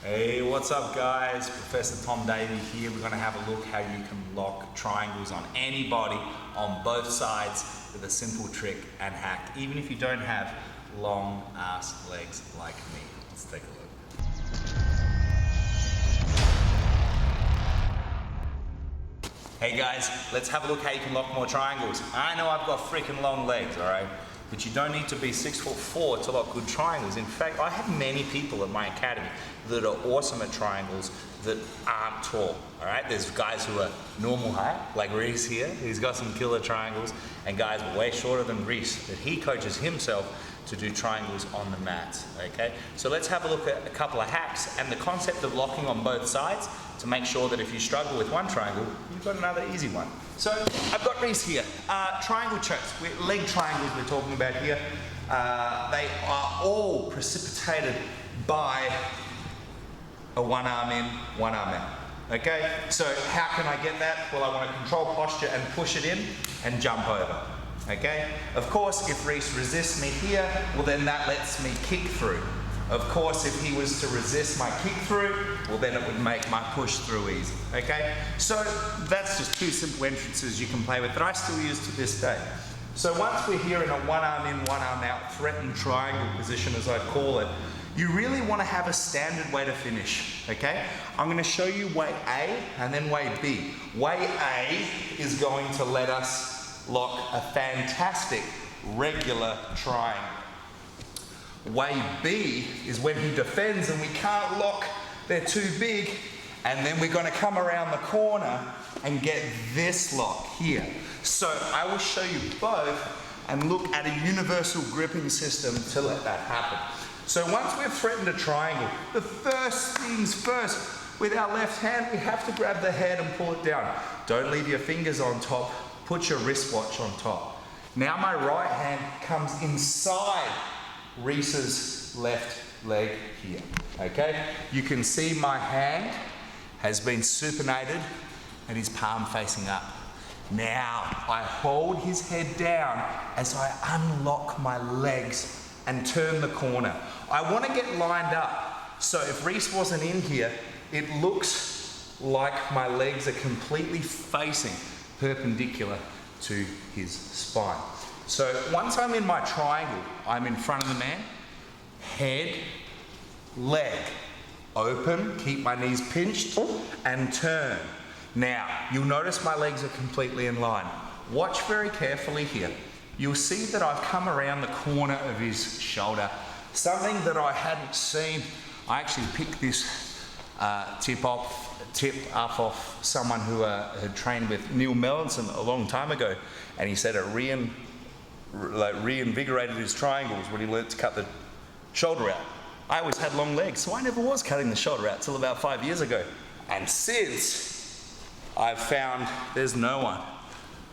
Hey, what's up guys? Professor Tom Davey here. We're going to have a look how you can lock triangles on anybody on both sides with a simple trick and hack, even if you don't have long ass legs like me. Let's take a look. Hey guys, let's have a look how you can lock more triangles. I know I've got freaking long legs, alright? But you don't need to be 6'4" to lock good triangles. In fact, I have many people at my academy that are awesome at triangles that aren't tall, alright? There's guys who are normal height, like Reese here, he's got some killer triangles, and guys way shorter than Reese, that he coaches himself to do triangles on the mat, okay? So let's have a look at a couple of hacks and the concept of locking on both sides to make sure that if you struggle with one triangle, you've got another easy one. So I've got Reese here. Triangle chokes, leg triangles we're talking about here. They are all precipitated by a one arm in, one arm out. Okay, so how can I get that? Well, I want to control posture and push it in and jump over. Okay, of course, if Reese resists me here, well then that lets me kick through. Of course, if he was to resist my kick through, well then it would make my push through easy, okay? So that's just two simple entrances you can play with that I still use to this day. So once we're here in a one arm in, one arm out, threatened triangle position as I call it, you really want to have a standard way to finish, okay? I'm going to show you way A and then way B. Way A is going to let us lock a fantastic regular triangle. Way B is when he defends and we can't lock, they're too big, and then we're going to come around the corner and get this lock here. So I will show you both and look at a universal gripping system to let that happen. So once we've threatened a triangle, the first things first, with our left hand we have to grab the head and pull it down. Don't leave your fingers on top, put your wristwatch on top. Now my right hand comes inside Reese's left leg here, okay? You can see my hand has been supinated and his palm facing up. Now I hold his head down as I unlock my legs and turn the corner. I want to get lined up, so if Reese wasn't in here, it looks like my legs are completely facing perpendicular to his spine. So once I'm in my triangle, I'm in front of the man, head, leg, open, keep my knees pinched, and turn. Now, you'll notice my legs are completely in line. Watch very carefully here. You'll see that I've come around the corner of his shoulder. Something that I hadn't seen, I actually picked this tip up off someone who had trained with Neil Mellinson a long time ago, and he said it reinvigorated his triangles when he learnt to cut the shoulder out. I always had long legs, so I never was cutting the shoulder out till about 5 years ago. And since, I've found there's no one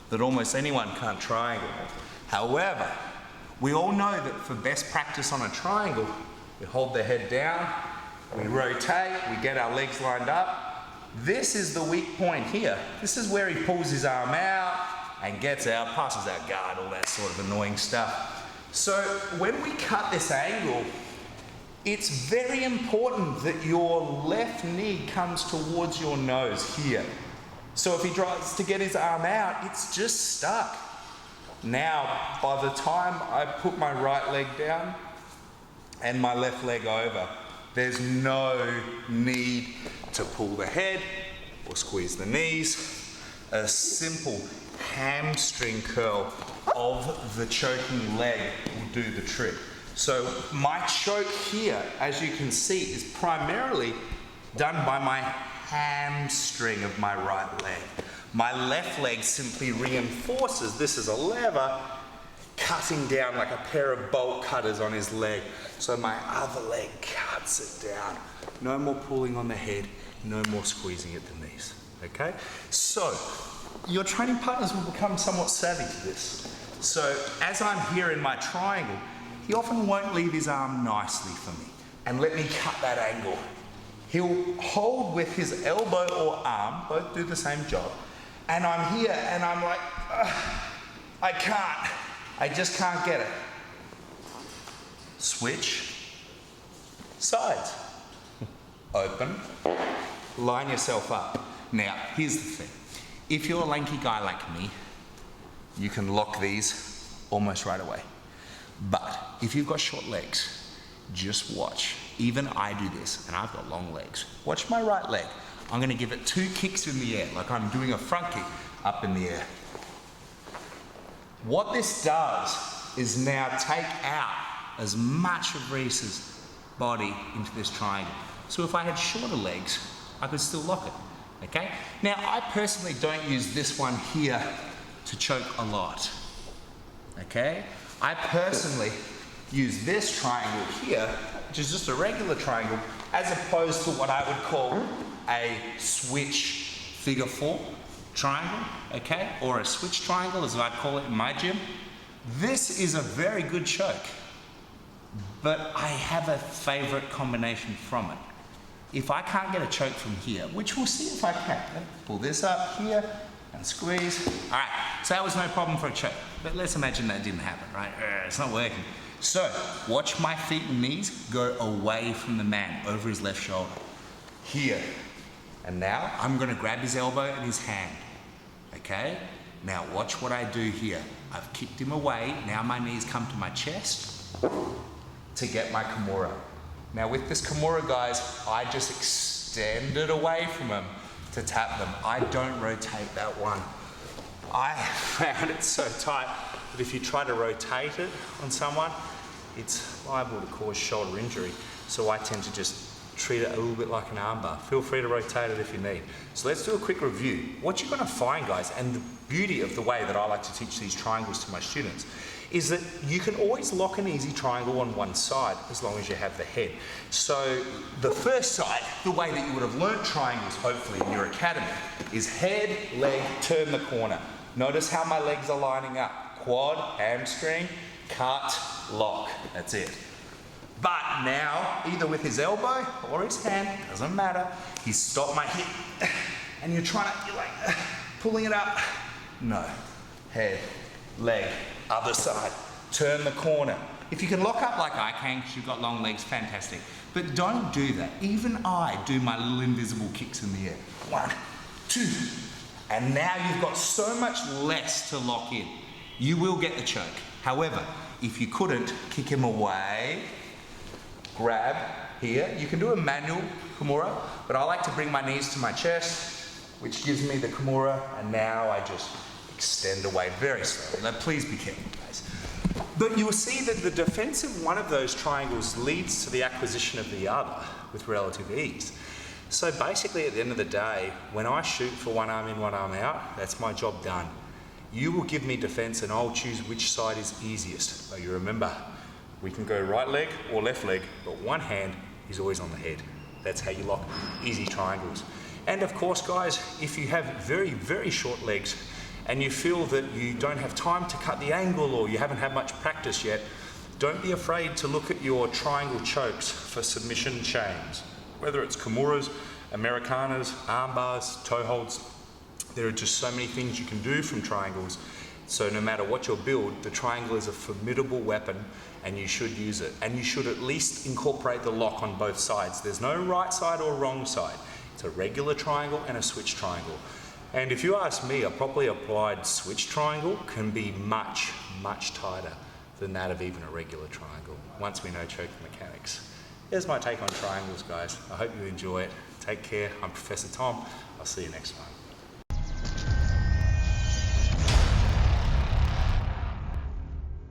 that almost anyone can't triangle. However, we all know that for best practice on a triangle, we hold the head down, we rotate, we get our legs lined up. This is the weak point here. This is where he pulls his arm out and gets out, passes out guard, all that sort of annoying stuff. So when we cut this angle, it's very important that your left knee comes towards your nose here. So if he tries to get his arm out, it's just stuck. Now, by the time I put my right leg down and my left leg over, there's no need to pull the head or squeeze the knees. A simple hamstring curl of the choking leg will do the trick. So my choke here, as you can see, is primarily done by my hamstring of my right leg. My left leg simply reinforces, this is a lever, cutting down like a pair of bolt cutters on his leg. So my other leg cuts it down. No more pulling on the head, no more squeezing at the knees, okay? So, your training partners will become somewhat savvy to this. So, as I'm here in my triangle, he often won't leave his arm nicely for me and let me cut that angle. He'll hold with his elbow or arm, both do the same job, and I'm here and I'm like, I just can't get it. Switch sides. open, line yourself up. Now, here's the thing. If you're a lanky guy like me, you can lock these almost right away. But if you've got short legs, just watch. Even I do this, and I've got long legs. Watch my right leg. I'm gonna give it 2 kicks in the air, like I'm doing a front kick up in the air. What this does is now take out as much of Reese's body into this triangle. So if I had shorter legs, I could still lock it, okay? Now, I personally don't use this one here to choke a lot, okay? I personally use this triangle here, which is just a regular triangle, as opposed to what I would call a switch figure 4 triangle, okay? Or a switch triangle, as I'd call it in my gym. This is a very good choke, but I have a favorite combination from it. If I can't get a choke from here, which we'll see if I can, pull this up here and squeeze. All right, so that was no problem for a choke, but let's imagine that didn't happen, right? It's not working. So watch my feet and knees go away from the man, over his left shoulder, here. And now I'm gonna grab his elbow and his hand, okay? Now watch what I do here. I've kicked him away. Now my knees come to my chest to get my Kimura. Now with this Kimura, guys, I just extend it away from him to tap them. I don't rotate that one. I found it so tight that if you try to rotate it on someone, it's liable to cause shoulder injury. So I tend to just treat it a little bit like an armbar. Feel free to rotate it if you need. So let's do a quick review. What you're gonna find, guys, and the beauty of the way that I like to teach these triangles to my students, is that you can always lock an easy triangle on one side as long as you have the head. So the first side, the way that you would have learnt triangles hopefully in your academy, is head, leg, turn the corner. Notice how my legs are lining up. Quad, hamstring, cut, lock. That's it. But now, either with his elbow or his hand, doesn't matter, he's stopped my hip, and you're like, pulling it up. No. Head, leg, other side, turn the corner. If you can lock up like I can, because you've got long legs, fantastic. But don't do that. Even I do my little invisible kicks in the air. 1, 2. And now you've got so much less to lock in. You will get the choke. However, if you couldn't, kick him away, grab here. You can do a manual Kimura, but I like to bring my knees to my chest, which gives me the Kimura, and now I just extend away very slowly. Now please be careful, guys. But you will see that the defense of one of those triangles leads to the acquisition of the other with relative ease. So basically at the end of the day, when I shoot for one arm in, one arm out, that's my job done. You will give me defense and I'll choose which side is easiest. But you remember, we can go right leg or left leg, but one hand is always on the head. That's how you lock easy triangles. And of course, guys, if you have very, very short legs and you feel that you don't have time to cut the angle or you haven't had much practice yet, don't be afraid to look at your triangle chokes for submission chains. Whether it's Kimuras, Americanas, arm bars, toe holds, there are just so many things you can do from triangles. So no matter what your build, the triangle is a formidable weapon and you should use it. And you should at least incorporate the lock on both sides. There's no right side or wrong side. It's a regular triangle and a switch triangle. And if you ask me, a properly applied switch triangle can be much, much tighter than that of even a regular triangle, once we know choke mechanics. There's my take on triangles, guys. I hope you enjoy it. Take care. I'm Professor Tom. I'll see you next time.